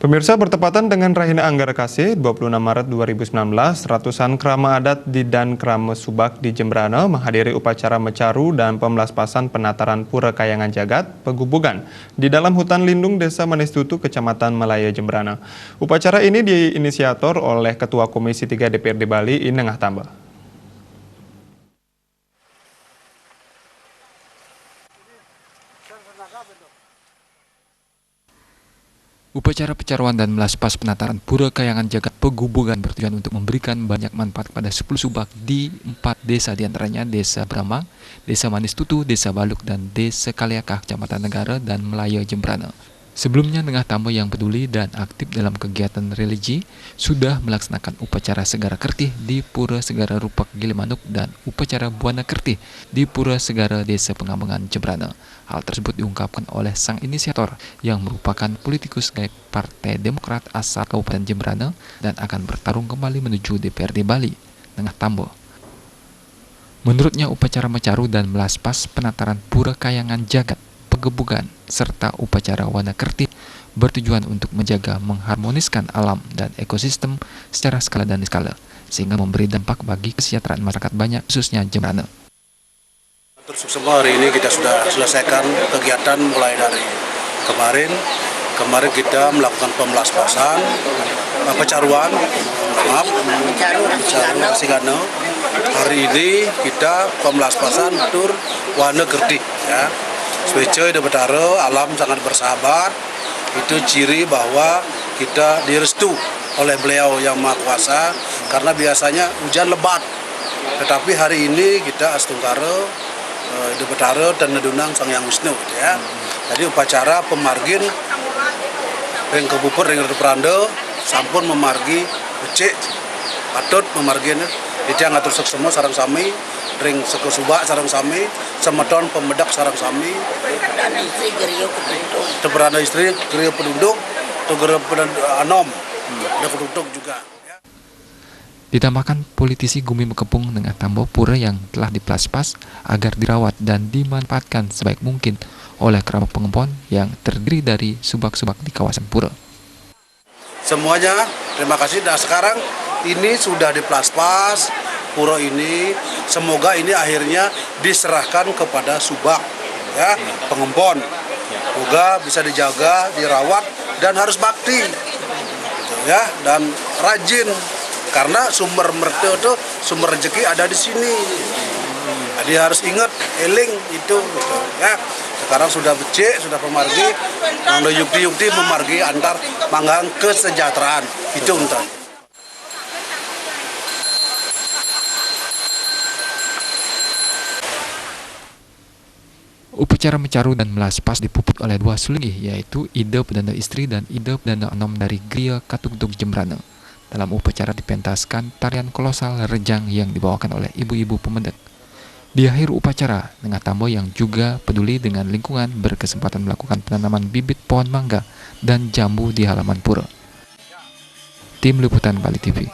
Pemirsa, bertepatan dengan Rahina Anggara Kasih, 26 Maret 2019, ratusan kerama adat dan kerama subak di Jembrana menghadiri upacara mecaru dan pemelaspasan penataran Pura Kayangan Jagat, Pegubugan, di dalam hutan lindung Desa Manistutu, Kecamatan Melaya, Jembrana. Upacara ini diinisiator oleh Ketua Komisi 3 DPRD Bali, Inengah Tamba. Upacara pecaruan dan melaspas penataran Pura Kayangan Jagat Pegubugan bertujuan untuk memberikan banyak manfaat kepada 10 subak di 4 desa, diantaranya Desa Bramang, Desa Manistutu, Desa Baluk, dan Desa Kaliakah, Kecamatan Negara dan Melaya, Jembrana. Sebelumnya, Nengah Tamba yang peduli dan aktif dalam kegiatan religi sudah melaksanakan upacara Segara Kertih di Pura Segara Rupak Gilimanuk dan upacara Buana Kertih di Pura Segara Desa Pengambangan, Jembrana. Hal tersebut diungkapkan oleh sang inisiator yang merupakan politikus dari Partai Demokrat asal Kabupaten Jembrana dan akan bertarung kembali menuju DPRD Bali, Nengah Tamba. Menurutnya, upacara mecaru dan melaspas penataran Pura Kayangan Jagat Pegubugan serta upacara Wana Kertih bertujuan untuk menjaga mengharmoniskan alam dan ekosistem secara skala dan skala, sehingga memberi dampak bagi kesejahteraan masyarakat banyak, khususnya Jembrana. Semua hari ini kita sudah selesaikan kegiatan mulai dari kemarin. Kemarin kita melakukan pemelaspasan, pecaruan, Sigano. Hari ini kita pemelaspasan tur Wana Kertih, ya. Sebagai Betara, alam sangat bersahabat. Itu ciri bahwa kita direstu oleh beliau yang Maha Kuasa, karena biasanya hujan lebat. Tetapi hari ini kita astungkara de Betara dan nedunang Sang Yang Wisnu, ya. Jadi upacara pemargin ring kebupur ring Peranda sampun memargi becik patut memargin itu yang ngatur semua sarang sami ring seko subak sarang sami semeton pemedak sarang sami Teberana istri geria penduduk geria anom ada penduduk juga. Ditambahkan politisi Gumi Mekepung Nengah Tamba Pura yang telah diplaspas agar dirawat dan dimanfaatkan sebaik mungkin oleh kerabat pengempon yang terdiri dari subak-subak di kawasan Pura. Semuanya terima kasih. Dan sekarang ini sudah diplaspas Pura ini, semoga ini akhirnya diserahkan kepada subak, ya, pengempon. Semoga bisa dijaga, dirawat dan harus bakti, ya, dan rajin. Karena sumber mertu itu, sumber rezeki ada di sini. Jadi harus ingat, eling itu, gitu, ya. Sekarang sudah becik, sudah pemargi, ada yukti-yukti memargi antar manggang kesejahteraan. Itu untuk. Upacara mecaru dan melaspas dipuput oleh 2 sulinggih, yaitu Ida Pedanda Istri dan Ida Pedanda Anom dari Gria Katugdug Jembrana. Dalam upacara dipentaskan tarian kolosal rejang yang dibawakan oleh ibu-ibu pemedak. Di akhir upacara, Nengah Tamba yang juga peduli dengan lingkungan berkesempatan melakukan penanaman bibit pohon mangga dan jambu di halaman pura. Tim Liputan Bali TV.